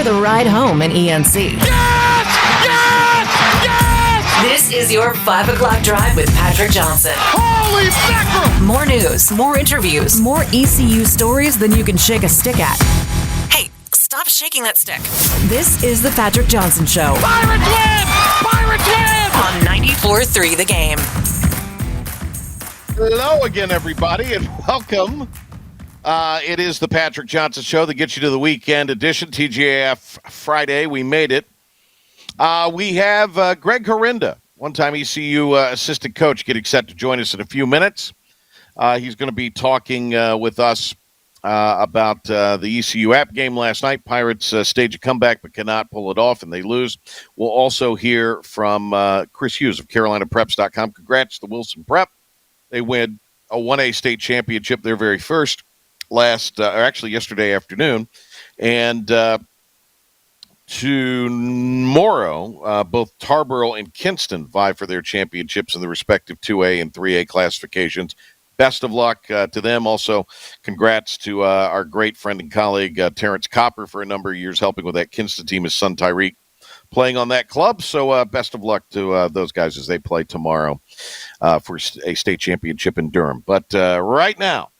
for the ride home in ENC. Yes! Yes! Yes! This is your 5 o'clock drive with Patrick Johnson. Holy mackerel! More news, more interviews, more ECU stories than you can shake a stick at. Hey, stop shaking that stick. This is the Patrick Johnson Show. Pirates win! Pirates win! On 94.3 The Game. Hello again, everybody, and welcome. It is the Patrick Johnson Show that gets you to the weekend edition, TGAF Friday. We made it. We have Greg Herenda, one-time ECU assistant coach, getting set to join us in a few minutes. He's going to be talking with us about the ECU app game last night. Pirates stage a comeback but cannot pull it off, and they lose. We'll also hear from Chris Hughes of CarolinaPreps.com. Congrats to Wilson Prep. They win a 1A state championship, their very first, yesterday afternoon. And tomorrow, both Tarboro and Kinston vie for their championships in the respective 2A and 3A classifications. Best of luck to them. Also, congrats to our great friend and colleague, Terrence Copper, for a number of years helping with that Kinston team. His son, Tyreek, playing on that club. So best of luck to those guys as they play tomorrow for a state championship in Durham. But right now,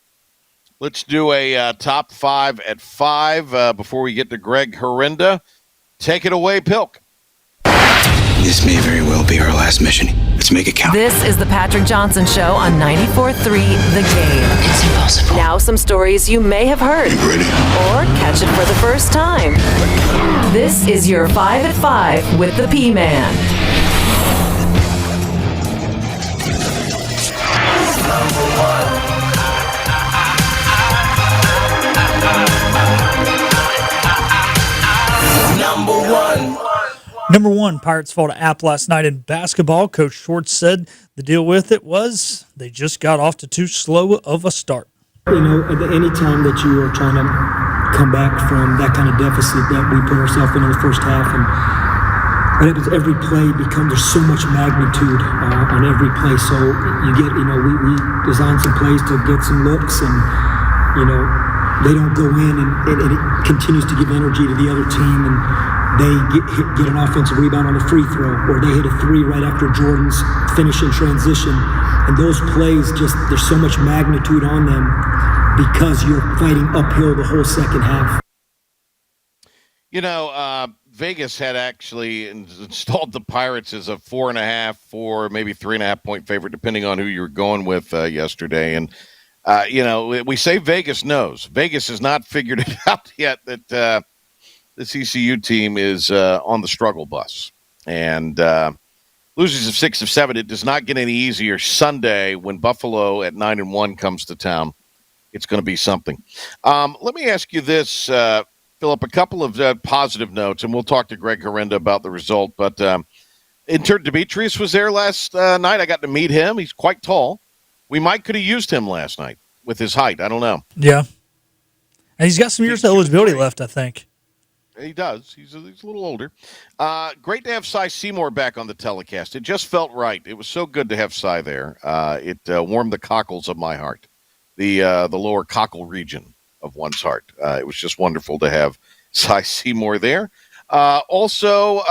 let's do a top 5 at 5 before we get to Greg Herenda. Take it away, Pilk. This may very well be our last mission. Let's make it count. This is the Patrick Johnson Show on 94.3 The Game. It's impossible. Now some stories you may have heard. You ready? Or catch it for the first time. This is your 5 at 5 with the P-Man. Number one, Pirates fall to App last night in basketball. Coach Schwartz said the deal with it was they just got off to too slow of a start. You know, any time that you are trying to come back from that kind of deficit that we put ourselves in the first half, and what happens every play there's so much magnitude on every play. So you get, we designed some plays to get some looks, and, they don't go in and it continues to give energy to the other team, and they get an offensive rebound on a free throw, or they hit a three right after Jordan's finish in transition. And those plays, there's so much magnitude on them because you're fighting uphill the whole second half. Vegas had actually installed the Pirates as a 4.5, 4, maybe 3.5 point favorite, depending on who you were going with yesterday. And, we say Vegas knows. Vegas has not figured it out yet that this ECU team is on the struggle bus. And losers of 6 of 7, it does not get any easier. Sunday, when Buffalo at 9-1 comes to town, it's going to be something. Let me ask you this, Philip, a couple of positive notes, and we'll talk to Greg Herenda about the result. But intern Demetrius was there last night. I got to meet him. He's quite tall. We could have used him last night with his height. I don't know. Yeah. And he's got some years of eligibility left, I think. He does. He's a little older. Great to have Cy Seymour back on the telecast. It just felt right. It was so good to have Cy there. It warmed the cockles of my heart, the lower cockle region of one's heart. It was just wonderful to have Cy Seymour there. Also,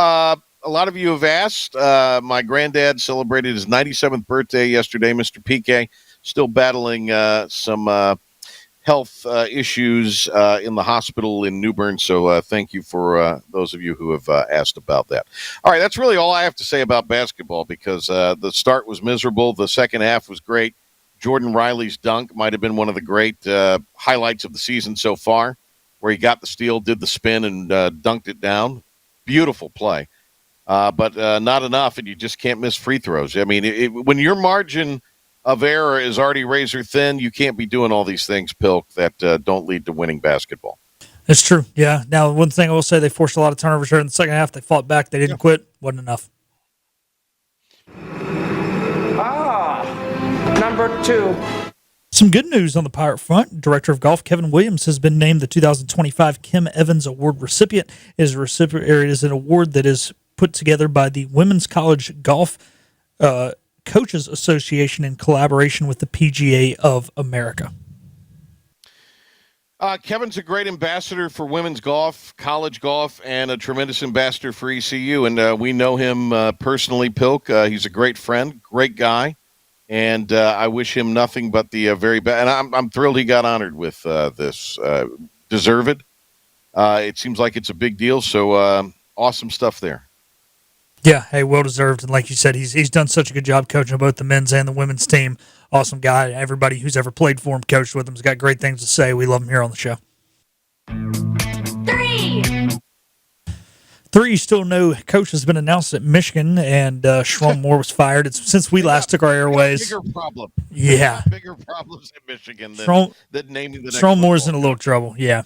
a lot of you have asked. My granddad celebrated his 97th birthday yesterday. Mr. PK, still battling some health issues in the hospital in New Bern. So thank you for those of you who have asked about that. All right, that's really all I have to say about basketball because the start was miserable. The second half was great. Jordan Riley's dunk might have been one of the great highlights of the season so far, where he got the steal, did the spin, and dunked it down. Beautiful play. But not enough, and you just can't miss free throws. I mean, when your margin of error is already razor thin, you can't be doing all these things, Pilk, that don't lead to winning basketball. That's true, yeah. Now, one thing I will say, they forced a lot of turnovers here in the second half. They fought back. They didn't quit. Wasn't enough. Number 2. Some good news on the Pirate front. Director of Golf Kevin Williams has been named the 2025 Kim Evans Award recipient. It is an award that is put together by the Women's College Golf Coaches Association in collaboration with the PGA of America. Kevin's a great ambassador for women's golf, college golf, and a tremendous ambassador for ECU. And we know him personally, Pilk. He's a great friend, great guy. And I wish him nothing but the very best. And I'm thrilled he got honored with this. Deserved. It seems like it's a big deal. So awesome stuff there. Yeah, hey, well deserved. And like you said, he's done such a good job coaching both the men's and the women's team. Awesome guy. Everybody who's ever played for him, coached with him, has got great things to say. We love him here on the show. 3, you still know coach has been announced at Michigan, and Sharon Moore was fired. It's since we last took our airways. Bigger problem. Yeah. Bigger problems in Michigan than naming the next Sharon Moore's in a football little trouble. Yeah.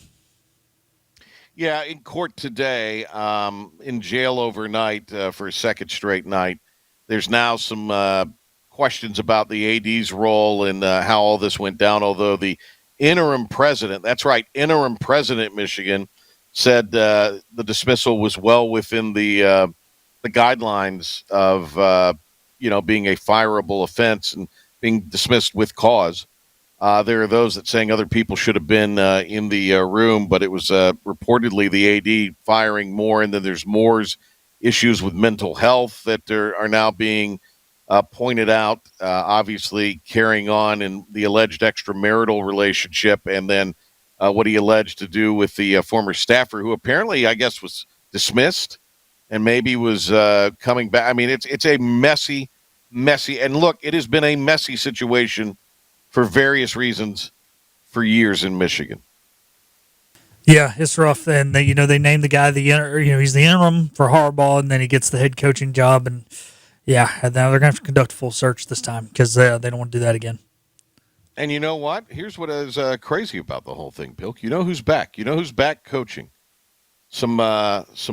Yeah, in court today, in jail overnight for a second straight night. There's now some questions about the AD's role and how all this went down, although the interim president, that's right, interim president Michigan, said the dismissal was well within the guidelines of, being a fireable offense and being dismissed with cause. There are those that saying other people should have been in the room, but it was reportedly the AD firing Moore, and then there's Moore's issues with mental health that are now being pointed out, obviously carrying on in the alleged extramarital relationship, and then what he alleged to do with the former staffer who apparently, I guess, was dismissed and maybe was coming back. I mean, it's a messy, and look, it has been a messy situation for various reasons for years in Michigan. Yeah, it's rough. And they named the guy he's the interim for Harbaugh, and then he gets the head coaching job. And yeah, now they're going to have to conduct a full search this time because they don't want to do that again. And you know what? Here's what is crazy about the whole thing, Bill. You know who's back? You know who's back coaching some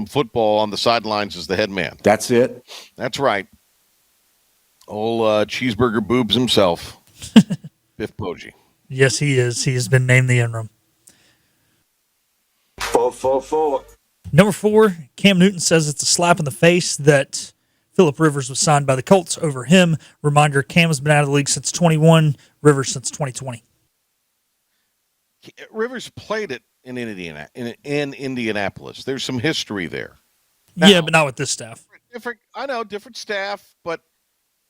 football on the sidelines as the head man? That's it. That's right. Old cheeseburger boobs himself. Biff Poggi. Yes, he is. He has been named the interim. 4-4-4. Number 4, Cam Newton says it's a slap in the face that Phillip Rivers was signed by the Colts over him. Reminder, Cam has been out of the league since 21, Rivers since 2020. Rivers played it in Indianapolis. There's some history there. Now, yeah, but not with this staff. Different staff, but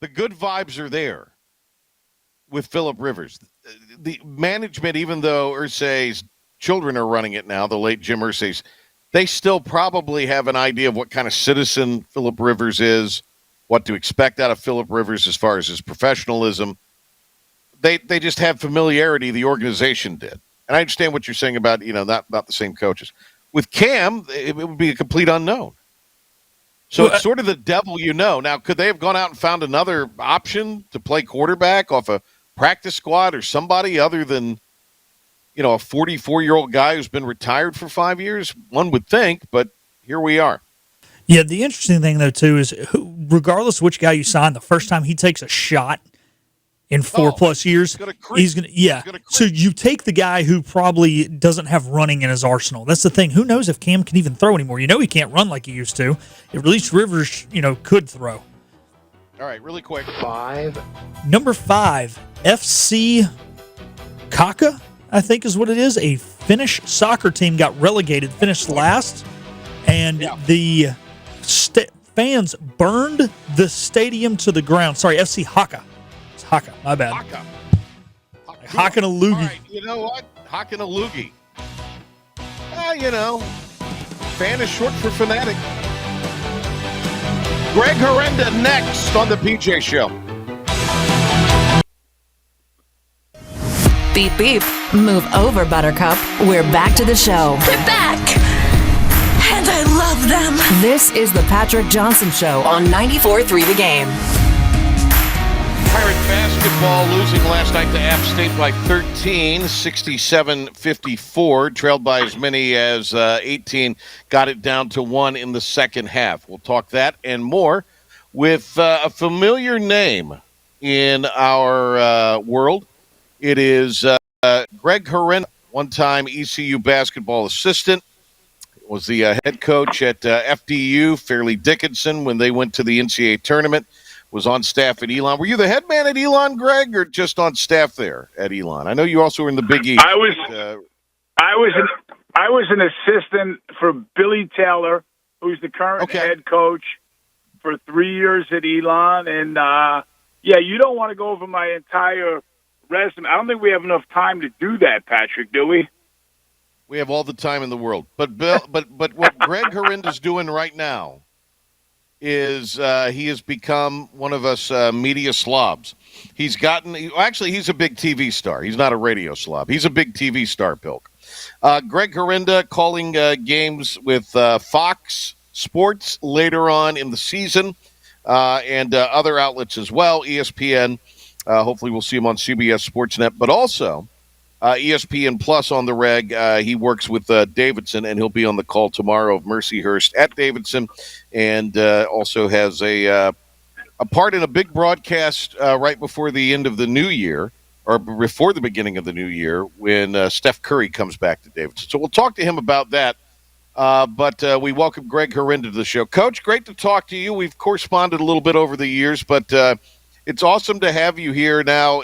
the good vibes are there with Phillip Rivers. The management, even though Irsay's children are running it now, the late Jim Irsay's, they still probably have an idea of what kind of citizen Phillip Rivers is, what to expect out of Phillip Rivers as far as his professionalism. They just have familiarity, the organization did. And I understand what you're saying about, not the same coaches. With Cam, it would be a complete unknown. So it's sort of the devil Now, could they have gone out and found another option to play quarterback off a practice squad or somebody other than, a 44-year-old guy who's been retired for 5 years? One would think, but here we are. Yeah, the interesting thing, though, too, is regardless of which guy you sign, the first time he takes a shot in 4+ years, he's going to, yeah. So you take the guy who probably doesn't have running in his arsenal. That's the thing. Who knows if Cam can even throw anymore? He can't run like he used to. At least Rivers, could throw. All right, really quick. 5. Number 5, FC Kaka, I think is what it is. A Finnish soccer team got relegated, finished last, and the fans burned the stadium to the ground. Sorry, FC Haka. It's Haka, my bad. Haka and a loogie. All right, you know what? Haka and a loogie. Fan is short for fanatic. Greg Herenda next on the PJ Show. Beep, beep. Move over, Buttercup. We're back to the show. They're back! And I love them! This is the Patrick Johnson Show on 94.3 The Game. Pirate basketball losing last night to App State by 13, 67-54. Trailed by as many as 18. Got it down to 1 in the second half. We'll talk that and more with a familiar name in our world. It is Greg Herenda, one-time ECU basketball assistant. Was the head coach at FDU, Fairleigh Dickinson, when they went to the NCAA tournament. Was on staff at Elon. Were you the head man at Elon, Greg, or just on staff there at Elon? I know you also were in the Big East. I I was an assistant for Billy Taylor, who's the current head coach, for 3 years at Elon. And, you don't want to go over my entire resume. I don't think we have enough time to do that, Patrick, do we? We have all the time in the world. But Bill, but what Greg Herenda's doing right now is he has become one of us media slobs. He's a big TV star. He's not a radio slob. He's a big TV star, Pilk. Greg Herenda calling games with Fox Sports later on in the season and other outlets as well, ESPN. Hopefully we'll see him on CBS Sportsnet, but also ESPN Plus on the reg. He works with Davidson, and he'll be on the call tomorrow of Mercyhurst at Davidson, and also has a part in a big broadcast right before the end of the new year, or before the beginning of the new year, when Steph Curry comes back to Davidson. So we'll talk to him about that. But we welcome Greg Herenda to the show. Coach, great to talk to you. We've corresponded a little bit over the years, but it's awesome to have you here now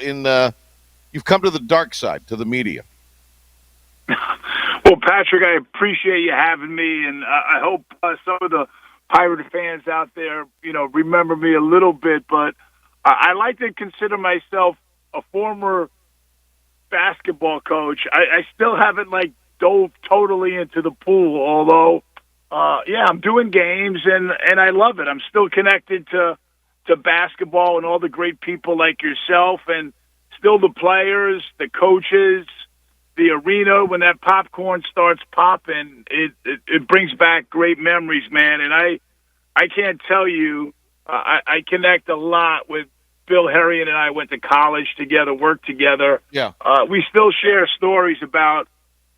you've come to the dark side, to the media. Well, Patrick, I appreciate you having me, and I hope some of the Pirate fans out there, remember me a little bit. But I like to consider myself a former basketball coach. I still haven't dove totally into the pool, although, I'm doing games and I love it. I'm still connected to basketball and all the great people like yourself, and still the players, the coaches, the arena. When that popcorn starts popping, it brings back great memories, man. And I can't tell you, I connect a lot with Bill Herenda, and I went to college together, worked together. Yeah. We still share stories about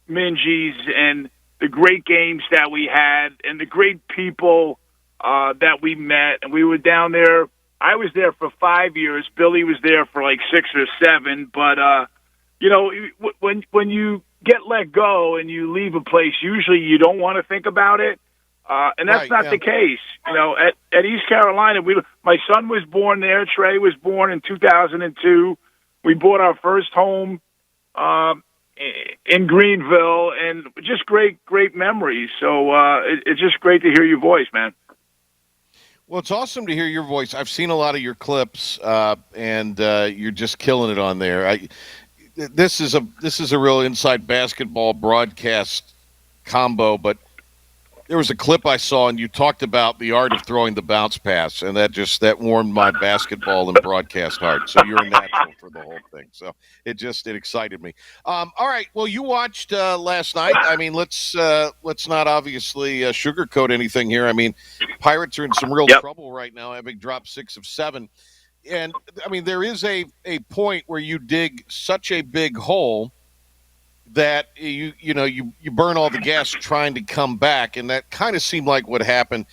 Minji's and the great games that we had and the great people that we met. And we were down there. I was there for 5 years. Billy was there for 6 or 7. But, when you get let go and you leave a place, usually you don't want to think about it. And that's not the case. At East Carolina, my son was born there. Trey was born in 2002. We bought our first home in Greenville, and just great memories. So it's just great to hear your voice, man. Well, it's awesome to hear your voice. I've seen a lot of your clips, and you're just killing it on there. This is a real inside basketball broadcast combo, but there was a clip I saw, and you talked about the art of throwing the bounce pass, and that warmed my basketball and broadcast heart. So you're a natural for the whole thing. So it excited me. All right. Well, you watched last night. I mean, let's not obviously sugarcoat anything here. I mean, Pirates are in some real trouble right now, having dropped 6 of 7. And I mean, there is a point where you dig such a big hole that you burn all the gas trying to come back, and that kind of seemed like what happened.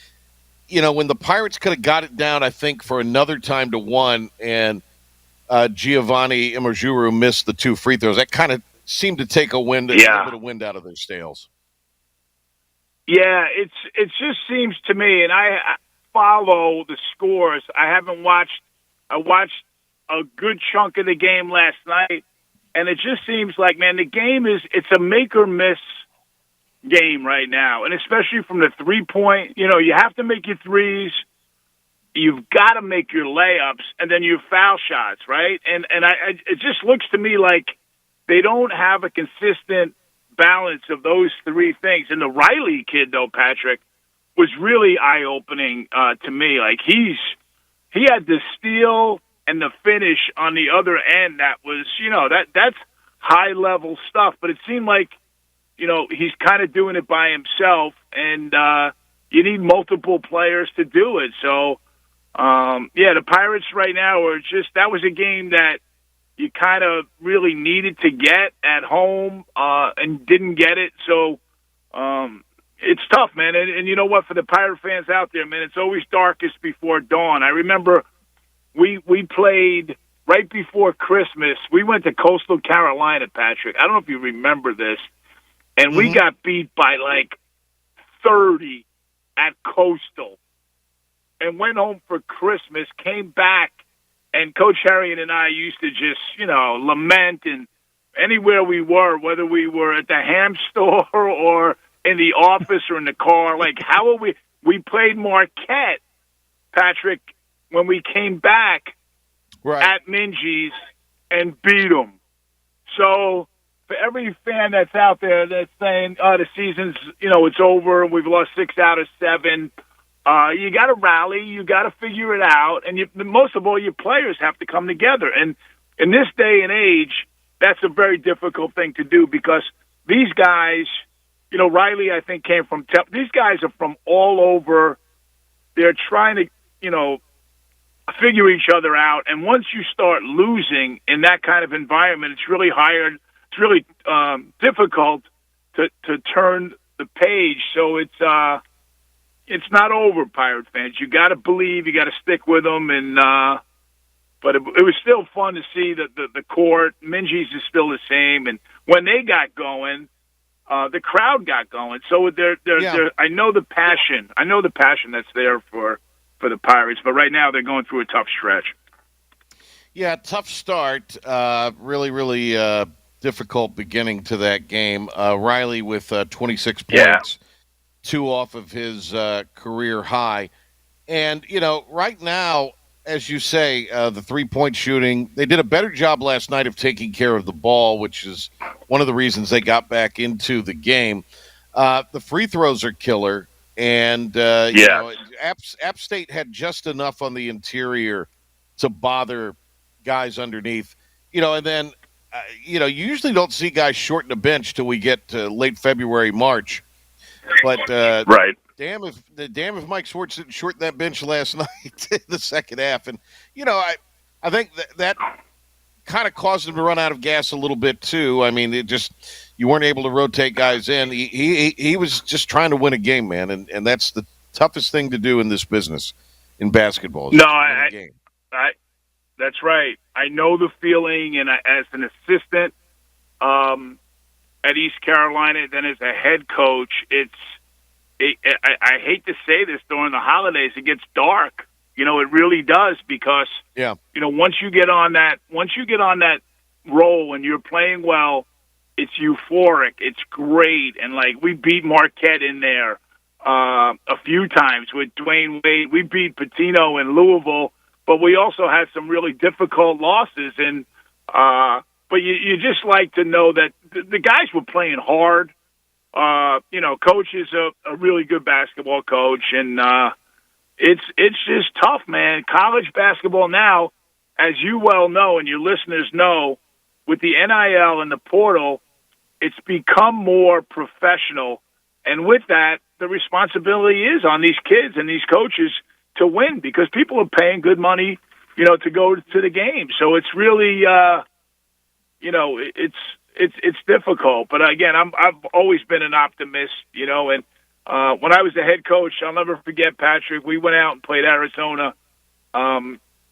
When the Pirates could have got it down, I think, for another time to 1, and Giovanni Imajuru missed the 2 free throws. That kind of seemed to take a little bit of wind out of their sails. Yeah, it just seems to me, and I follow the scores. I watched a good chunk of the game last night. And it just seems like, man, the game it's a make or miss game right now. And especially from the 3-point, you have to make your threes. You've got to make your layups and then your foul shots, right? And it just looks to me like they don't have a consistent balance of those 3 things. And the Riley kid, though, Patrick, was really eye-opening to me. Like he had the steal and the finish on the other end, that was, that's high-level stuff. But it seemed like, he's kind of doing it by himself, and you need multiple players to do it. So, the Pirates right now are that was a game that you kind of really needed to get at home and didn't get it. So it's tough, man. And you know what? For the Pirate fans out there, man, it's always darkest before dawn. I remember we played right before Christmas. We went to Coastal Carolina, Patrick. I don't know if you remember this. And we got beat by 30 at Coastal and went home for Christmas, came back, and Coach Herenda and I used to just, lament and anywhere we were, whether we were at the ham store or in the office or in the car. Like, how are we played Marquette, Patrick, when we came back at Minji's and beat them. So for every fan that's out there that's saying, the season's, it's over and we've lost 6 out of 7, you got to rally, you got to figure it out, and most of all, your players have to come together. And in this day and age, that's a very difficult thing to do because these guys, Riley, I think, came from these guys are from all over. They're trying to, figure each other out. And once you start losing in that kind of environment, it's really difficult to turn the page. So it's not over, Pirate fans. You got to believe, you got to stick with them. And but it was still fun to see the court. Minji's is still the same. And when they got going, the crowd got going. So they're I know the passion. I know the passion that's there for the Pirates. But right now they're going through a tough stretch. Yeah, tough start. Really, really difficult beginning to that game. Riley with 26 points, 2 off of his career high. And, right now, as you say, the 3-point shooting, they did a better job last night of taking care of the ball, which is one of the reasons they got back into the game. The free throws are killer. And, App State had just enough on the interior to bother guys underneath. And then, you usually don't see guys shorten the bench till we get to late February, March. But right. Damn if Mike Schwartz didn't shorten that bench last night in the second half. And, I think that kind of caused him to run out of gas a little bit too. I mean, you weren't able to rotate guys in. He was just trying to win a game, man. And that's the toughest thing to do in this business in basketball. That's right. I know the feeling, and as an assistant at East Carolina, then as a head coach, I hate to say this, during the holidays, it gets dark. It really does because once you get on that roll and you're playing well, it's euphoric. It's great, and like we beat Marquette in there a few times with Dwayne Wade. We beat Patino in Louisville, but we also had some really difficult losses. And but you just like to know that the guys were playing hard. Coach is a really good basketball coach, and it's just tough, man. College basketball now, as you well know, and your listeners know, with the NIL and the portal, it's become more professional. And with that, the responsibility is on these kids and these coaches to win because people are paying good money, to go to the game. So it's really, it's difficult. But again, I've always been an optimist, and when I was the head coach, I'll never forget, Patrick, we went out and played Arizona,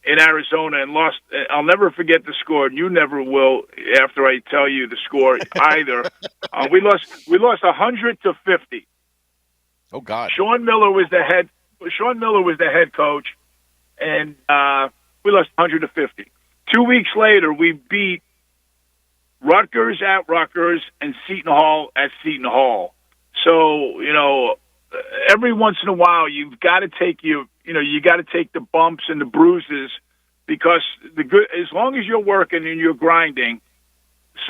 in Arizona and lost. I'll never forget the score, and you never will after I tell you the score either. We lost 100-50. Oh God! Sean Miller was the head coach, and we lost 100-50. 2 weeks later, we beat Rutgers at Rutgers and Seton Hall at Seton Hall. So every once in a while, you've got to take you got to take the bumps and the bruises because as long as you're working and you're grinding,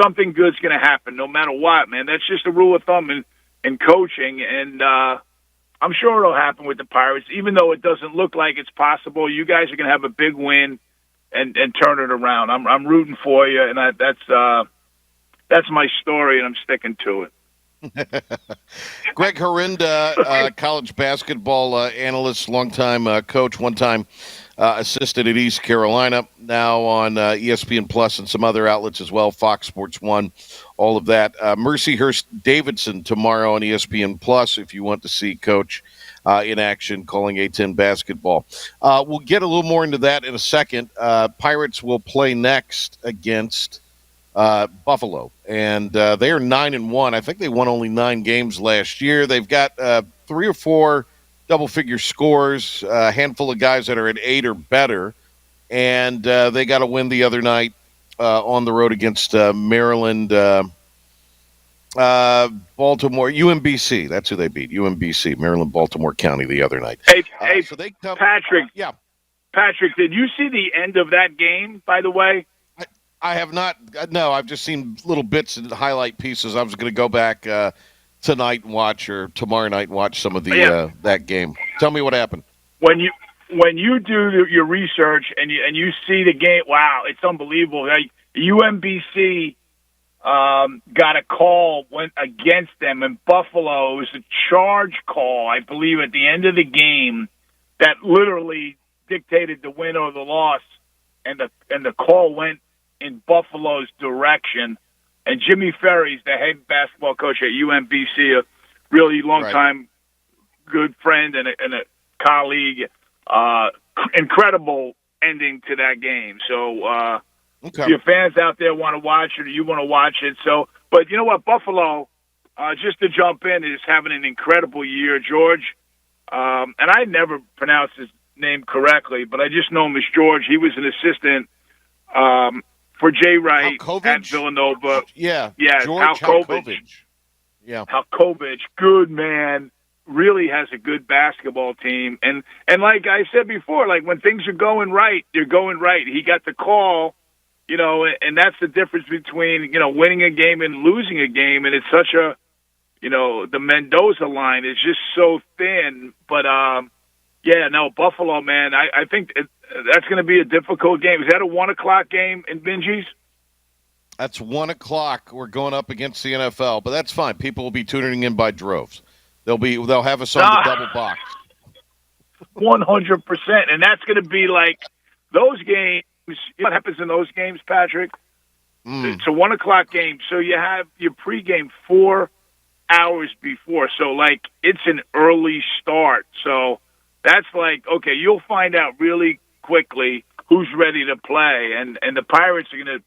something good's going to happen no matter what, man. That's just a rule of thumb in coaching, and I'm sure it'll happen with the Pirates, even though it doesn't look like it's possible. You guys are going to have a big win and turn it around. I'm rooting for you, and that's my story, and I'm sticking to it. Greg Herenda, college basketball analyst, longtime coach, one-time assistant at East Carolina, now on ESPN Plus and some other outlets as well, Fox Sports 1, all of that. Mercy Hurst Davidson tomorrow on ESPN Plus if you want to see Coach in action calling A-10 basketball. We'll get a little more into that in a second. Pirates will play next against Buffalo, and they are 9-1. I think they won only 9 games last year. They've got 3 or 4 double-figure scores, a handful of guys that are at 8 or better, and they got a win the other night on the road against Maryland, Baltimore, UMBC. That's who they beat. UMBC, Maryland, Baltimore County, the other night. Hey, so they come, Patrick. Yeah. Patrick, did you see the end of that game, by the way? I have not. No, I've just seen little bits and highlight pieces. I was going to go back tonight and watch, or tomorrow night and watch some of the that game. Tell me what happened. When you do your research and you see the game, wow, it's unbelievable. Like, UMBC got a call went against them in Buffalo. It was a charge call, I believe, at the end of the game that literally dictated the win or the loss, and the call went in Buffalo's direction. And Jimmy Ferry's the head basketball coach at UMBC, a really long-time good friend and a colleague. Incredible ending to that game. So if your fans out there want to watch it, or you want to watch it. So, but you know what? Buffalo, just to jump in, is having an incredible year. George, and I never pronounced his name correctly, but I just know him as George. He was an assistant for Jay Wright at Villanova. Yeah, George Halkovich. Yeah, Halkovich, good man. Really has a good basketball team, and like I said before, like when things are going right, they're going right. He got the call, and that's the difference between winning a game and losing a game. And it's such a, the Mendoza line is just so thin. But Buffalo, man, I think that's going to be a difficult game. Is that a 1:00 game in Binges? That's 1:00. We're going up against the NFL, but that's fine. People will be tuning in by droves. They'll have us on the double box. 100%, and that's going to be like those games. You know what happens in those games, Patrick? It's a 1:00 game, so you have your pregame 4 hours before. So like it's an early start. So that's like, okay, you'll find out really quickly who's ready to play, and the Pirates are going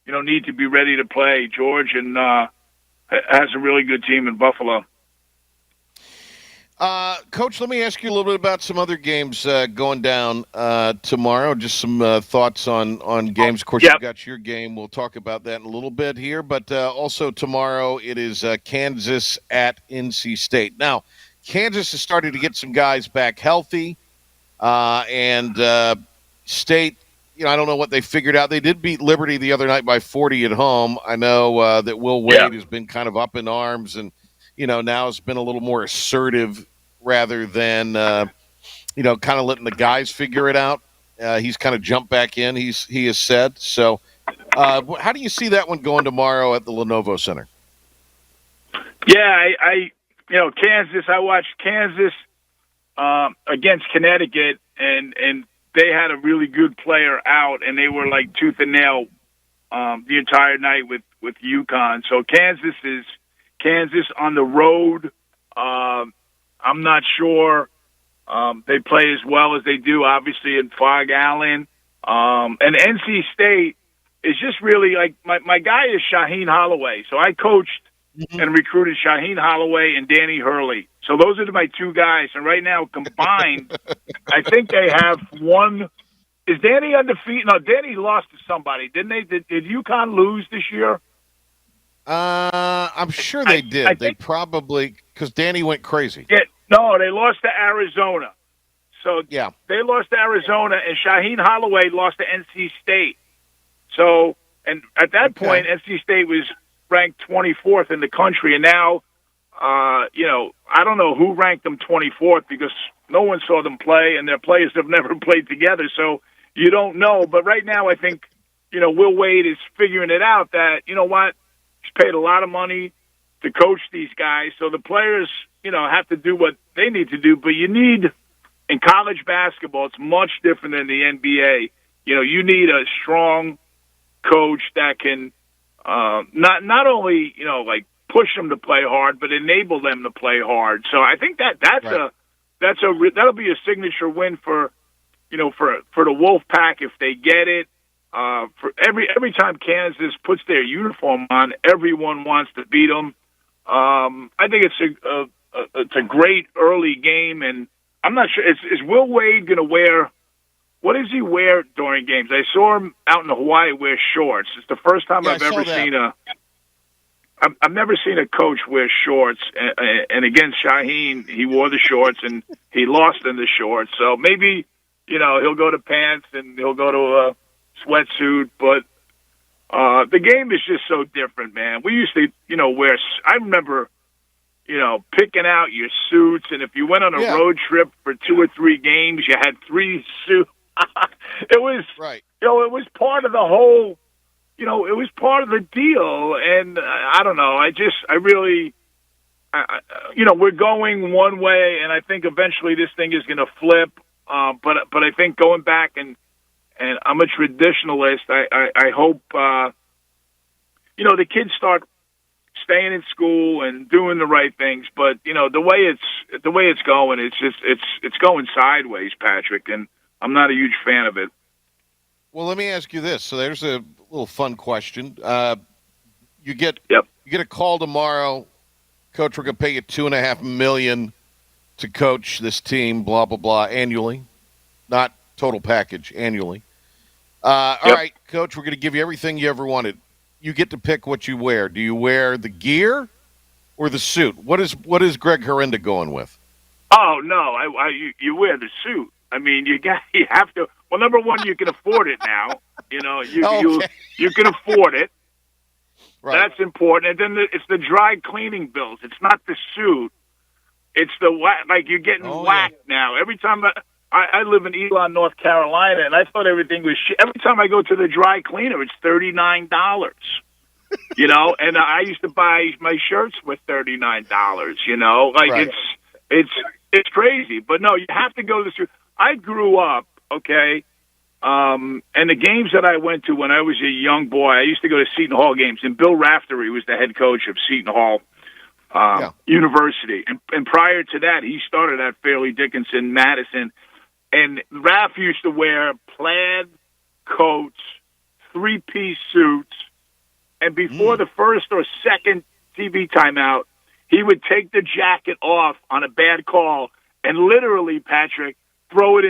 to need to be ready to play. George and has a really good team in Buffalo. Coach, let me ask you a little bit about some other games going down tomorrow. Just some thoughts on games. Of course, you've got your game. We'll talk about that in a little bit here. But also tomorrow it is Kansas at NC State. Now, Kansas has started to get some guys back healthy, and State, I don't know what they figured out. They did beat Liberty the other night by 40 at home. I know that Will Wade has been kind of up in arms and, now has been a little more assertive rather than, kind of letting the guys figure it out. He's kind of jumped back in, he has said. So how do you see that one going tomorrow at the Lenovo Center? Yeah, Kansas, I watched Kansas against Connecticut, and they had a really good player out, and they were like tooth and nail the entire night with UConn. So Kansas is Kansas on the road. I'm not sure they play as well as they do, obviously, in Fog Allen. And NC State is just really like my guy is Shaheen Holloway. So I coached and recruited Shaheen Holloway and Danny Hurley. So those are my two guys. And right now, combined, I think they have one. Is Danny undefeated? No, Danny lost to somebody, didn't they? Did UConn lose this year? I'm sure they did. I think, probably, because Danny went crazy. Yeah, no, they lost to Arizona. So they lost to Arizona, and Shaheen Holloway lost to NC State. So, and at that point, NC State was ranked 24th in the country, and now, I don't know who ranked them 24th because no one saw them play, and their players have never played together, so you don't know. But right now, I think, Will Wade is figuring it out that, what, he's paid a lot of money to coach these guys, so the players, have to do what they need to do. But you need, in college basketball, it's much different than the NBA. You need a strong coach that can not only, push them to play hard, but enable them to play hard. So I think that'll be a signature win for the Wolfpack if they get it. For every time Kansas puts their uniform on, everyone wants to beat them. I think it's a great early game, and I'm not sure is Will Wade going to wear what does he wear during games? I saw him out in Hawaii wear shorts. It's the first time I've ever seen I've never seen a coach wear shorts. And against Shaheen, he wore the shorts and he lost in the shorts. So maybe, he'll go to pants and he'll go to a sweatsuit. But the game is just so different, man. We used to, wear. I remember, picking out your suits, and if you went on a road trip for 2 or 3 games, you had 3 suits. It was right. It was part of the whole. It was part of the deal, and I don't know. We're going one way, and I think eventually this thing is going to flip. But I think going back and I'm a traditionalist. I hope the kids start staying in school and doing the right things. But the way it's going, it's going sideways, Patrick, and I'm not a huge fan of it. Well, let me ask you this. So there's a little fun question. You get a call tomorrow. Coach, we're going to pay you $2.5 million to coach this team, blah, blah, blah, annually. Not total package, annually. All right, Coach, we're going to give you everything you ever wanted. You get to pick what you wear. Do you wear the gear or the suit? What is Greg Herenda going with? Oh, no, you wear the suit. I mean, you have to. Well, number one, you can afford it now. You can afford it. Right. That's important. And then it's the dry cleaning bills. It's not the suit. It's you're getting whacked now. Every time I live in Elon, North Carolina, and I thought everything was shit. Every time I go to the dry cleaner, it's $39. And I used to buy my shirts with $39. Right. It's crazy. But no, you have to go to the suit. I grew up, okay, and the games that I went to when I was a young boy, I used to go to Seton Hall games, and Bill Raftery was the head coach of Seton Hall University. And prior to that, he started at Fairleigh Dickinson, Madison, and Raf used to wear plaid coats, 3-piece suits, and before the first or second TV timeout, he would take the jacket off on a bad call and literally, Patrick, throw it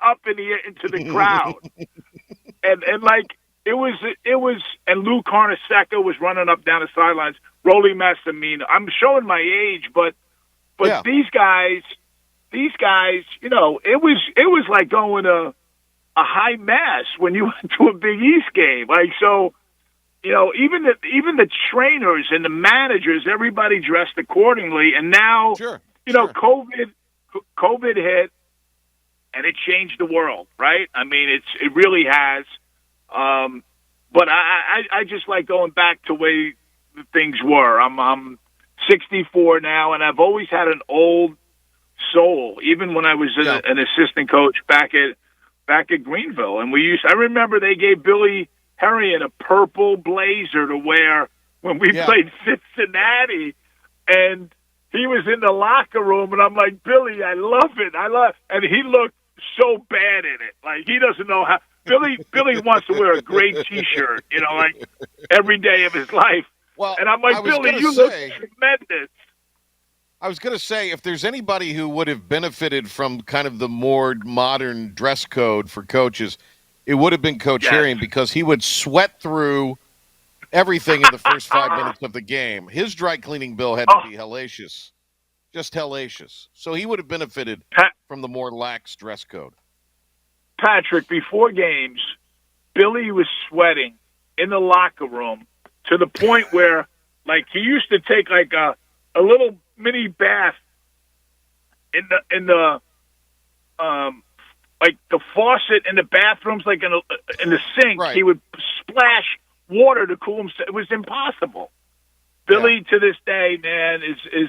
up in the air into the crowd, and it was, and Lou Carnesecca was running up down the sidelines. Rolly Massimino. I'm showing my age, but these guys, it was like going to a high mass when you went to a Big East game. Even the trainers and the managers, everybody dressed accordingly, and now COVID hit, and it changed the world, right? I mean, it really has. But I just like going back to the way things were. I'm 64 now, and I've always had an old soul. Even when I was an assistant coach back at Greenville, and I remember they gave Billy Herrian a purple blazer to wear when we played Cincinnati, and he was in the locker room, and I'm like, Billy, I love it. And he looked so bad in it. Like, he doesn't know how. Billy wants to wear a great T-shirt, every day of his life. Well, and I'm like, Billy, you look tremendous. I was going to say, if there's anybody who would have benefited from kind of the more modern dress code for coaches, it would have been Coach Herrian, because he would sweat through everything in the first 5 minutes of the game. His dry cleaning bill had to be hellacious. Just hellacious. So he would have benefited from the more lax dress code. Patrick, before games, Billy was sweating in the locker room to the point where, he used to take a little mini bath in the the faucet in the bathrooms, in the sink. Right. He would splash water to cool himself. It was impossible. Billy, to this day, man,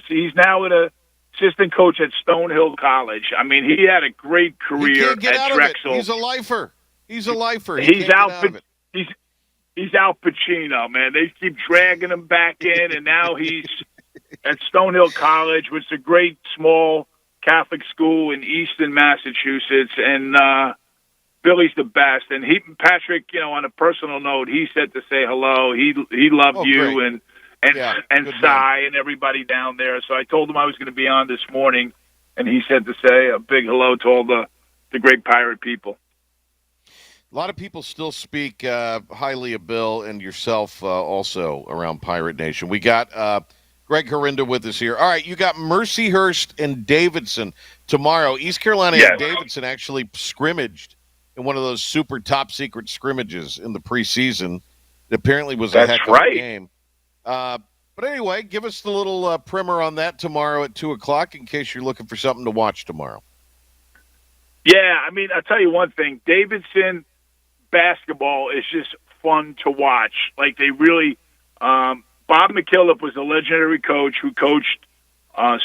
he's now an assistant coach at Stonehill College. I mean, he had a great career at Drexel. He's a lifer. He's Al Pacino, man. They keep dragging him back in, and now he's at Stonehill College, which is a great small Catholic school in Easton, Massachusetts, and Billy's the best. And Patrick, on a personal note, he said to say hello. He loved you great. and Cy and everybody down there. So I told him I was going to be on this morning, and he said to say a big hello to all the the great Pirate people. A lot of people still speak highly of Bill and yourself also around Pirate Nation. We got Greg Herenda with us here. All right, you got Mercyhurst and Davidson tomorrow. East Carolina and Davidson actually scrimmaged in one of those super top secret scrimmages in the preseason. It apparently was a heck of a game. But anyway, give us the little primer on that tomorrow at 2 o'clock in case you're looking for something to watch tomorrow. Yeah, I mean, I'll tell you one thing. Davidson basketball is just fun to watch. Like, they really Bob McKillop was a legendary coach who coached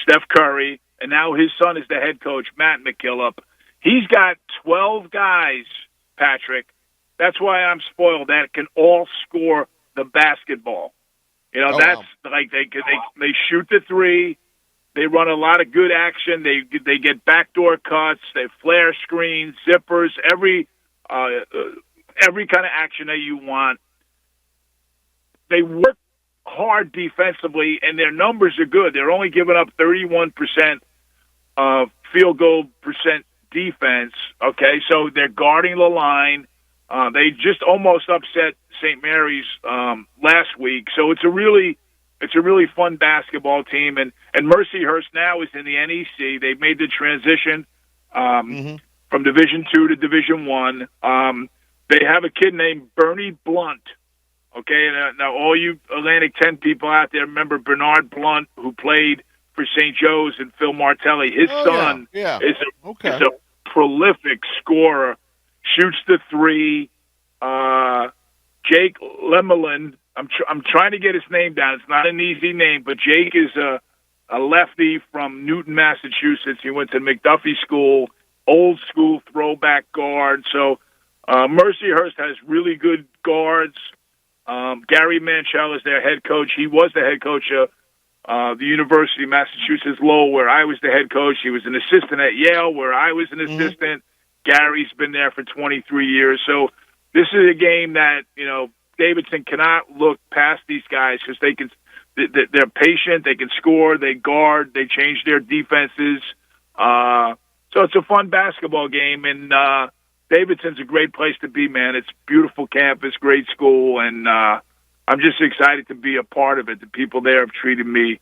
Steph Curry, and now his son is the head coach, Matt McKillop. He's got 12 guys, Patrick. That's why I'm spoiled, that can all score the basketball. You know, like they shoot the three. They run a lot of good action. They get backdoor cuts. They flare screens, zippers, every kind of action that you want. They work hard defensively, and their numbers are good. They're only giving up 31% field goal percent defense. Okay, so they're guarding the line. They just almost upset St. Mary's last week. So it's a really fun basketball team. And Mercyhurst now is in the NEC. They've made the transition from Division II to Division I. They have a kid named Bernie Blunt. Okay, now all you Atlantic 10 people out there remember Bernard Blunt, who played for St. Joe's, and Phil Martelli. His son is a prolific scorer, shoots the three. Jake Lemelin, I'm trying to get his name down. It's not an easy name, but Jake is a lefty from Newton, Massachusetts. He went to McDuffie School, old school throwback guard. So Mercyhurst has really good guards. Gary Manchell is their head coach. He was the head coach of the University of Massachusetts Lowell, where I was the head coach. He was an assistant at Yale, where I was an assistant. Gary's been there for 23 years. So this is a game that, you know, Davidson cannot look past these guys because they're patient, they can score, they guard, they change their defenses. So it's a fun basketball game, and Davidson's a great place to be, man. It's beautiful campus, great school, and I'm just excited to be a part of it. The people there have treated me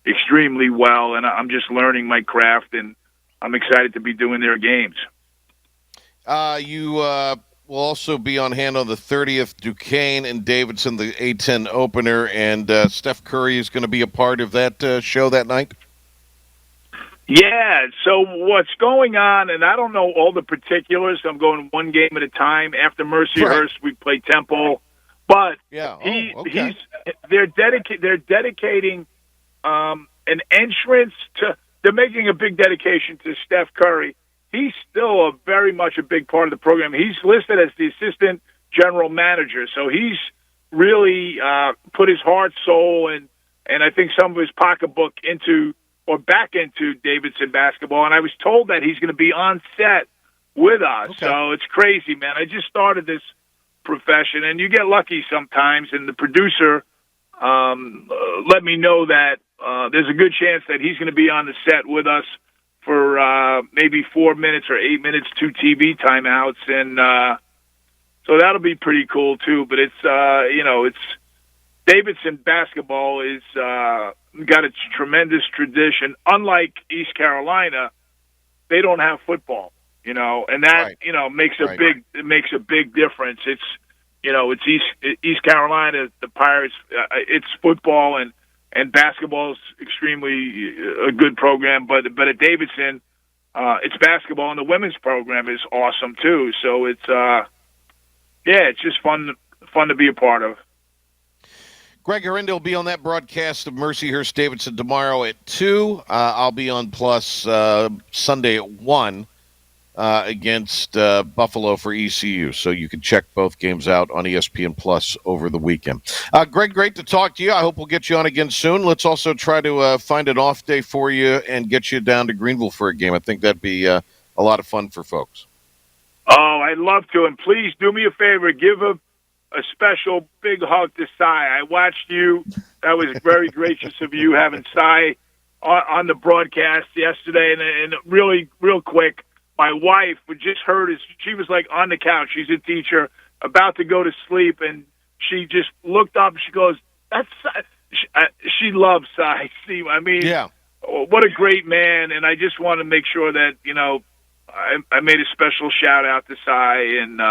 extremely well, and I'm just learning my craft, and I'm excited to be doing their games. You will also be on hand on the 30th, Duquesne and Davidson, the A-10 opener, and Steph Curry is going to be a part of that show that night? Yeah, so what's going on, and I don't know all the particulars. I'm going one game at a time. After Mercyhurst, we play Temple. But they're dedicating an entrance to – they're making a big dedication to Steph Curry. He's still very much a big part of the program. He's listed as the assistant general manager, so he's really put his heart, soul, and I think some of his pocketbook into – or back into Davidson basketball, and I was told that he's going to be on set with us. Okay. So it's crazy, man. I just started this profession, and you get lucky sometimes, and the producer let me know that there's a good chance that he's going to be on the set with us for maybe 4 minutes or 8 minutes, 2 TV timeouts, and so that'll be pretty cool, too. But it's, it's Davidson basketball is got its tremendous tradition. Unlike East Carolina, they don't have football, and that makes a big difference. It's it's East Carolina, the Pirates. It's football and basketball is extremely a good program, but at Davidson, it's basketball, and the women's program is awesome too. So it's it's just fun to be a part of. Greg Herenda will be on that broadcast of Mercyhurst Davidson tomorrow at 2. I'll be on Plus Sunday at 1 against Buffalo for ECU. So you can check both games out on ESPN Plus over the weekend. Greg, great to talk to you. I hope we'll get you on again soon. Let's also try to find an off day for you and get you down to Greenville for a game. I think that'd be a lot of fun for folks. Oh, I'd love to. And please do me a favor. Give a special big hug to Cy. I watched you. That was very gracious of you having Cy on the broadcast yesterday. And really, real quick, my wife would just heard his. She was like on the couch. She's a teacher, about to go to sleep, and she just looked up. And she goes, "That's." She loves Cy. See, I mean, Yeah. What a great man, and I just want to make sure that I made a special shout out to Cy, and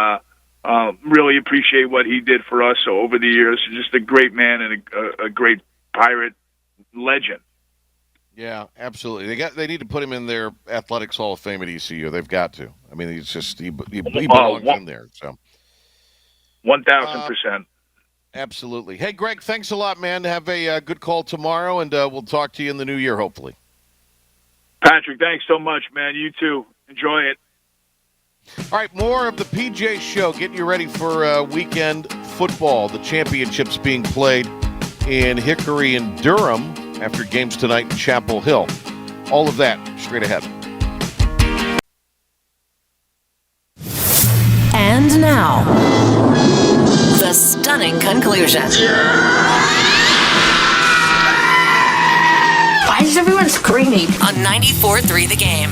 really appreciate what he did for us over the years. Just a great man and a great Pirate legend. Yeah, absolutely. They need to put him in their Athletics Hall of Fame at ECU. They've got to. I mean, he belongs in there. So 1,000%. Absolutely. Hey, Greg, thanks a lot, man. Have a good call tomorrow, and we'll talk to you in the new year, hopefully. Patrick, thanks so much, man. You too. Enjoy it. All right, more of the PJ Show. Getting you ready for weekend football. The championships being played in Hickory and Durham after games tonight in Chapel Hill. All of that straight ahead. And now, the stunning conclusion. Why is everyone screaming? On 94.3 The Game.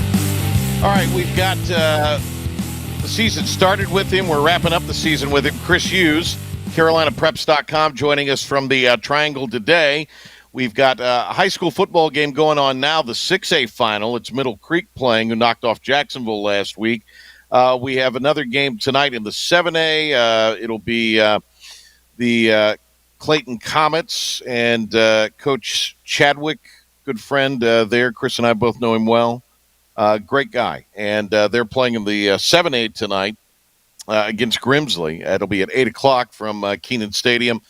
All right, we've got the season started with him. We're wrapping up the season with him. Chris Hughes, CarolinaPreps.com, joining us from the Triangle today. We've got a high school football game going on now, the 6A final. It's Middle Creek playing, who knocked off Jacksonville last week. We have another game tonight in the 7A. It'll be the Clayton Comets and Coach Chadwick, good friend there. Chris and I both know him well. Great guy. And they're playing in the 7A tonight against Grimsley. It'll be at 8 o'clock from Keenan Stadium.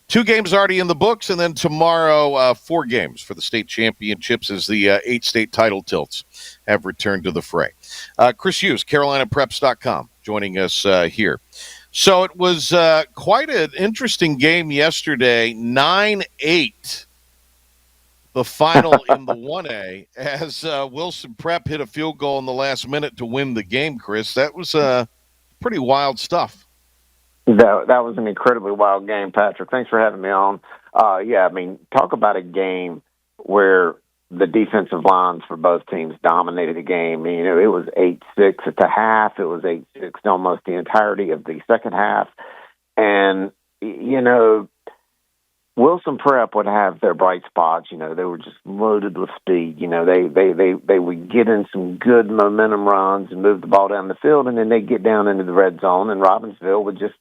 2 games already in the books, and then tomorrow 4 games for the state championships as the 8 state title tilts have returned to the fray. Chris Hughes, CarolinaPreps.com, joining us here. So it was quite an interesting game yesterday, 9-8, the final in the 1A, as Wilson Prep hit a field goal in the last minute to win the game, Chris. That was pretty wild stuff. That was an incredibly wild game, Patrick. Thanks for having me on. Yeah, I mean, talk about a game where the defensive lines for both teams dominated the game. You know, it was 8-6 at the half. It was 8-6 almost the entirety of the second half. And, you know, Wilson Prep would have their bright spots. You know, they were just loaded with speed. You know, they would get in some good momentum runs and move the ball down the field, and then they'd get down into the red zone, and Robbinsville would just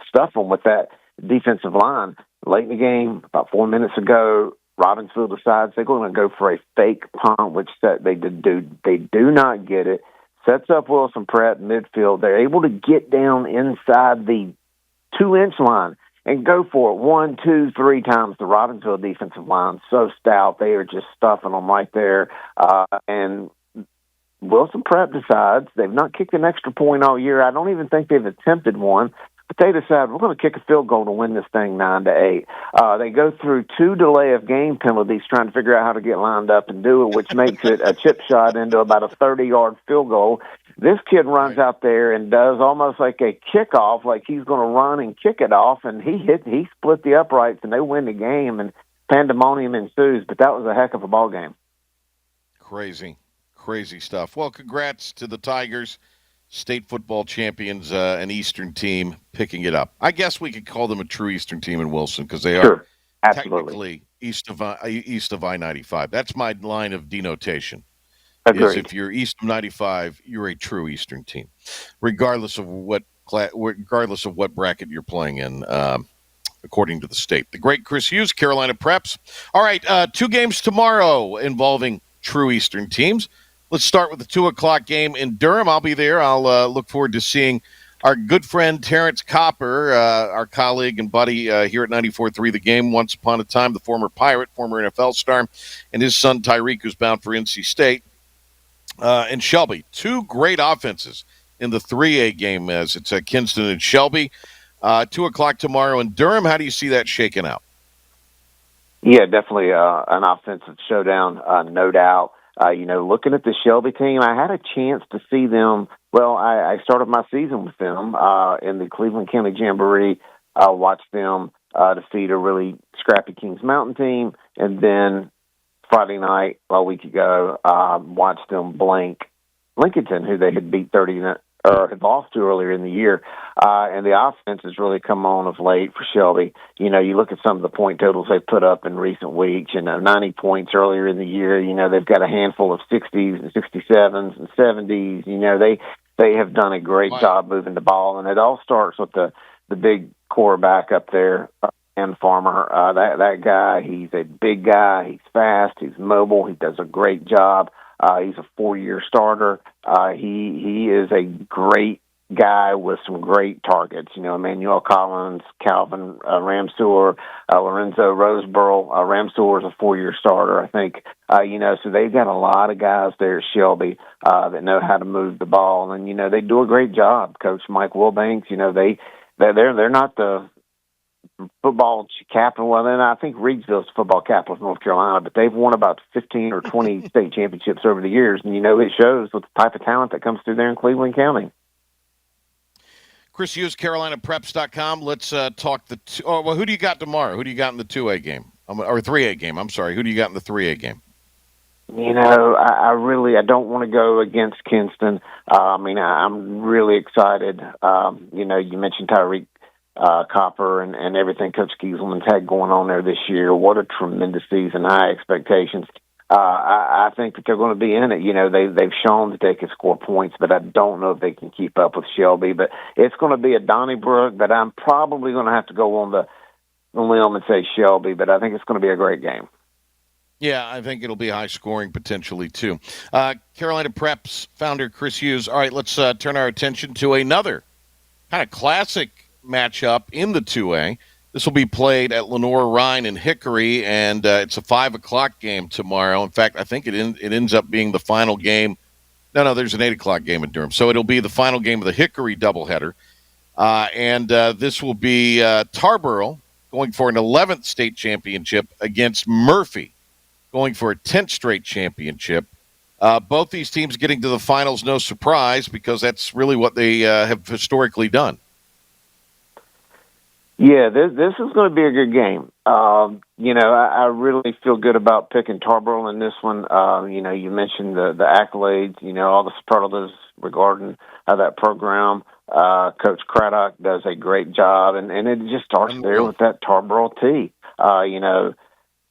stuff them with that defensive line. Late in the game, about 4 minutes ago, Robbinsville decides they're going to go for a fake punt, which they do not get it. Sets up Wilson Prep midfield. They're able to get down inside the 2-inch line and go for it 1, 2, 3 times. The Robbinsville defensive line so stout, they are just stuffing them right there. And Wilson Prep decides they've not kicked an extra point all year. I don't even think they've attempted one. But they decide we're going to kick a field goal to win this thing 9-8. They go through 2 delay of game penalties trying to figure out how to get lined up and do it, which makes it a chip shot into about a 30-yard field goal. This kid runs out there and does almost like a kickoff, like he's going to run and kick it off, and he split the uprights, and they win the game, and pandemonium ensues. But that was a heck of a ball game. Crazy stuff. Well, congrats to the Tigers. State football champions, an Eastern team picking it up. I guess we could call them a true Eastern team in Wilson because they are technically east of I-95. That's my line of denotation. Agreed. Is if you're east of 95, you're a true Eastern team, regardless of what bracket you're playing in, according to the state. The great Chris Hughes, Carolina Preps. All right, 2 games tomorrow involving true Eastern teams. Let's start with the 2 o'clock game in Durham. I'll be there. I'll look forward to seeing our good friend Terrence Copper, our colleague and buddy here at 94.3 The Game, once upon a time, the former Pirate, former NFL star, and his son Tyreek, who's bound for NC State, and Shelby. 2 great offenses in the 3A game as it's Kinston and Shelby. 2 o'clock tomorrow in Durham. How do you see that shaking out? Yeah, definitely an offensive showdown, no doubt. You know, looking at the Shelby team, I had a chance to see them. Well, I started my season with them in the Cleveland County Jamboree. I watched them defeat a really scrappy Kings Mountain team. And then Friday night, a week ago, watched them blank Lincolnton, who they had beat 30 or had lost to earlier in the year. And the offense has really come on of late for Shelby. You look at some of the point totals they've put up in recent weeks, 90 points earlier in the year. They've got a handful of 60s and 67s and 70s. They have done a great job moving the ball, and it all starts with the big quarterback up there, and Farmer. That guy, he's a big guy. He's fast. He's mobile. He does a great job. He's a 4-year starter. He is a great guy with some great targets. Emmanuel Collins, Calvin Ramseur, Lorenzo Roseboro. Ramseur is a 4-year starter, I think. So they've got a lot of guys there at Shelby that know how to move the ball, and they do a great job. Coach Mike Wilbanks, they're not the football capital. Well, then I think Reidsville's the football capital of North Carolina, but they've won about 15 or 20 state championships over the years, and it shows with the type of talent that comes through there in Cleveland County. Chris Hughes, CarolinaPreps.com. Let's talk who do you got tomorrow? Who do you got in the 2A game? Or 3A game, I'm sorry. Who do you got in the 3A game? I don't want to go against Kinston. I'm really excited. You mentioned Tyreek Copper and everything Coach Kieselman's had going on there this year. What a tremendous season, high expectations. I think that they're going to be in it. They've shown that they can score points, but I don't know if they can keep up with Shelby. But it's going to be at Donnybrook, but I'm probably going to have to go on the limb and say Shelby, but I think it's going to be a great game. Yeah, I think it'll be high scoring potentially too. Carolina Preps founder Chris Hughes. All right, let's turn our attention to another kind of classic matchup in the 2A. This will be played at Lenore-Rhine in Hickory, and it's a 5 o'clock game tomorrow. In fact, I think it ends up being the final game. No, there's an 8 o'clock game in Durham. So it'll be the final game of the Hickory doubleheader. And this will be Tarboro going for an 11th state championship against Murphy going for a 10th straight championship. Both these teams getting to the finals, no surprise, because that's really what they have historically done. Yeah, this is going to be a good game. I really feel good about picking Tarboro in this one. You mentioned the accolades, all the superlatives regarding that program. Coach Craddock does a great job, and it just starts there with that Tarboro T.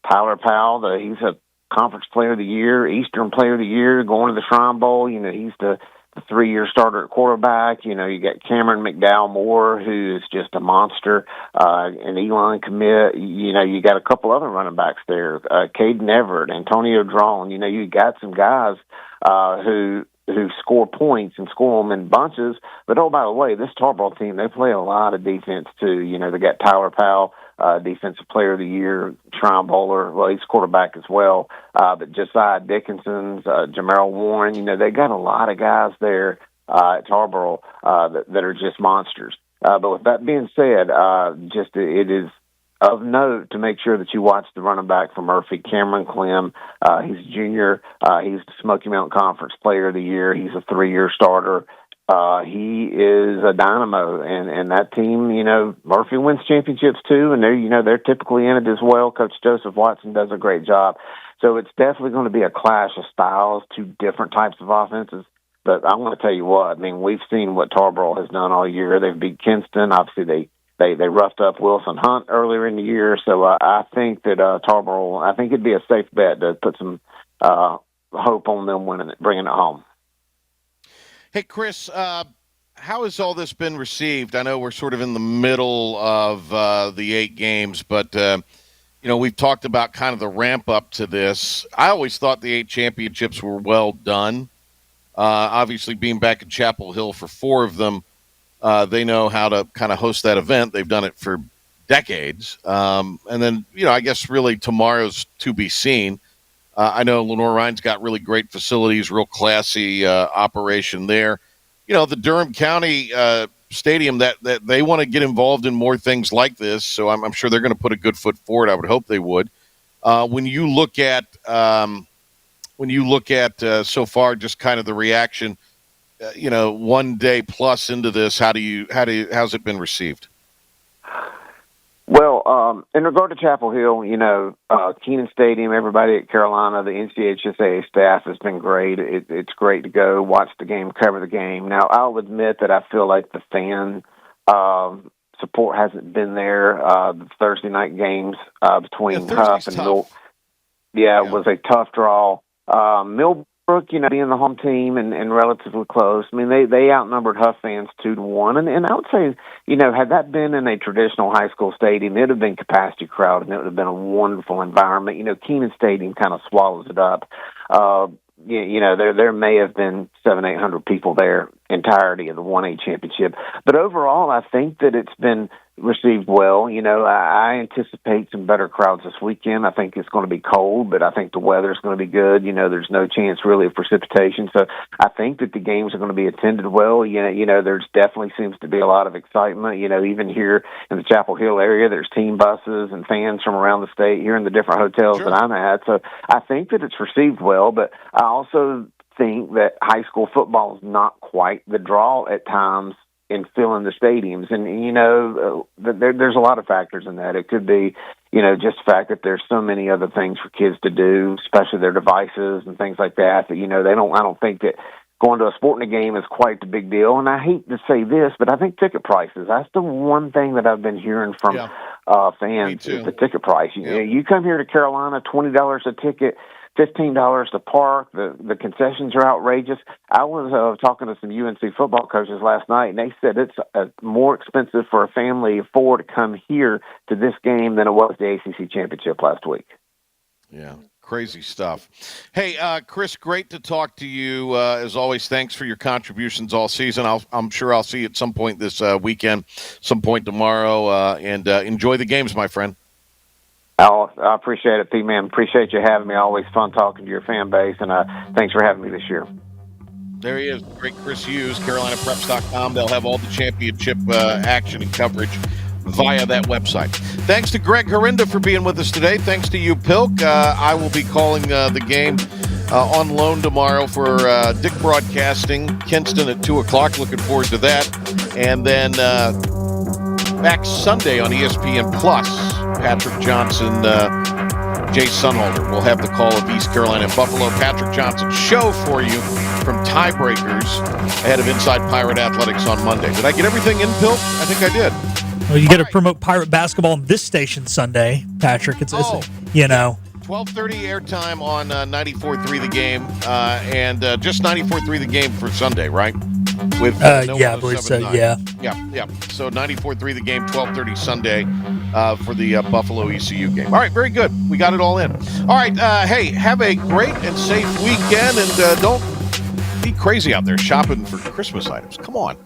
Tyler Powell, he's a Conference Player of the Year, Eastern Player of the Year, going to the Shrine Bowl. He's the 3-year starter at quarterback. You got Cameron McDowell Moore, who's just a monster, and Elon commit. You got a couple other running backs there, Caden Everett, Antonio Drawn. You got some guys who score points and score them in bunches. But, oh, by the way, this Tarboro team, they play a lot of defense, too. They got Tyler Powell, Defensive Player of the Year, Shrine Bowler. Well, he's quarterback as well. But Josiah Dickinson's, Jamerrill Warren, they got a lot of guys there at Tarboro that are just monsters. But with that being said, it is of note to make sure that you watch the running back for Murphy, Cameron Clem. He's a junior. He's the Smoky Mountain Conference Player of the Year. He's a 3-year starter. He is a dynamo, and that team, Murphy wins championships too, and they're typically in it as well. Coach Joseph Watson does a great job. So it's definitely going to be a clash of styles, two different types of offenses. But I want to tell you what, we've seen what Tarboro has done all year. They've beat Kinston. Obviously, they roughed up Wilson Hunt earlier in the year. So I think that Tarboro, I think it'd be a safe bet to put some hope on them winning it, bringing it home. Hey, Chris, how has all this been received? I know we're sort of in the middle of the 8 games, but, we've talked about kind of the ramp up to this. I always thought the 8 championships were well done. Obviously, being back in Chapel Hill for 4 of them, they know how to kind of host that event. They've done it for decades. And then, I guess really tomorrow's to be seen. I know Lenore-Rhine's got really great facilities, real classy operation there. The Durham County Stadium, that they want to get involved in more things like this, so I'm sure they're going to put a good foot forward. I would hope they would. When you look at so far, just kind of the reaction, 1 day plus into this, how's it been received? Well, in regard to Chapel Hill, Kenan Stadium, everybody at Carolina, the NCHSAA staff has been great. It's great to go watch the game, cover the game. Now, I'll admit that I feel like the fan support hasn't been there. The Thursday night games between Huff and Mill, it was a tough draw. Millbrook, being the home team and relatively close. I mean, they outnumbered Huff fans 2-1, and I would say, had that been in a traditional high school stadium, it would have been capacity crowd, and it would have been a wonderful environment. Kenan Stadium kind of swallows it up. There may have been 700-800 people there entirety of the 1A championship, but overall, I think that it's been received well. I anticipate some better crowds this weekend. I think it's going to be cold, but I think the weather's going to be good. There's no chance really of precipitation, so I think that the games are going to be attended well. There's definitely seems to be a lot of excitement. Even here in the Chapel Hill area, there's team buses and fans from around the state here in the different hotels that I'm at. So I think that it's received well, but I also think that high school football is not quite the draw at times in filling the stadiums. And, there's a lot of factors in that. It could be, just the fact that there's so many other things for kids to do, especially their devices and things like that, I don't think that going to a sporting game is quite the big deal. And I hate to say this, but I think ticket prices, that's the one thing that I've been hearing from fans is the ticket price. You come here to Carolina, $20 a ticket, $15 to park. The concessions are outrageous. I was talking to some UNC football coaches last night, and they said it's more expensive for a family of four to come here to this game than it was the ACC championship last week. Yeah, crazy stuff. Hey, Chris, great to talk to you. As always, thanks for your contributions all season. I'm sure I'll see you at some point this weekend, some point tomorrow, and enjoy the games, my friend. I appreciate it, P-Man. Appreciate you having me. Always fun talking to your fan base, and thanks for having me this year. There he is, great Chris Hughes, CarolinaPreps.com. They'll have all the championship action and coverage via that website. Thanks to Greg Herenda for being with us today. Thanks to you, Pilk. I will be calling the game on loan tomorrow for Dick Broadcasting, Kinston at 2 o'clock. Looking forward to that. And then back Sunday on ESPN Plus, Patrick Johnson, Jay Sunholder will have the call of East Carolina and Buffalo. Patrick Johnson show for you from Tiebreakers ahead of Inside Pirate Athletics on Monday. Did I get everything in, Pilk? I think I did. Well, you got to promote Pirate basketball on this station Sunday, Patrick. It's 12:30 airtime on 94.3 The Game, and just 94.3 The Game for Sunday, right? With I believe so. Yeah. So 94.3 The Game, 12:30 Sunday for the Buffalo ECU game. All right, very good. We got it all in. All right, hey, have a great and safe weekend, and don't be crazy out there shopping for Christmas items. Come on.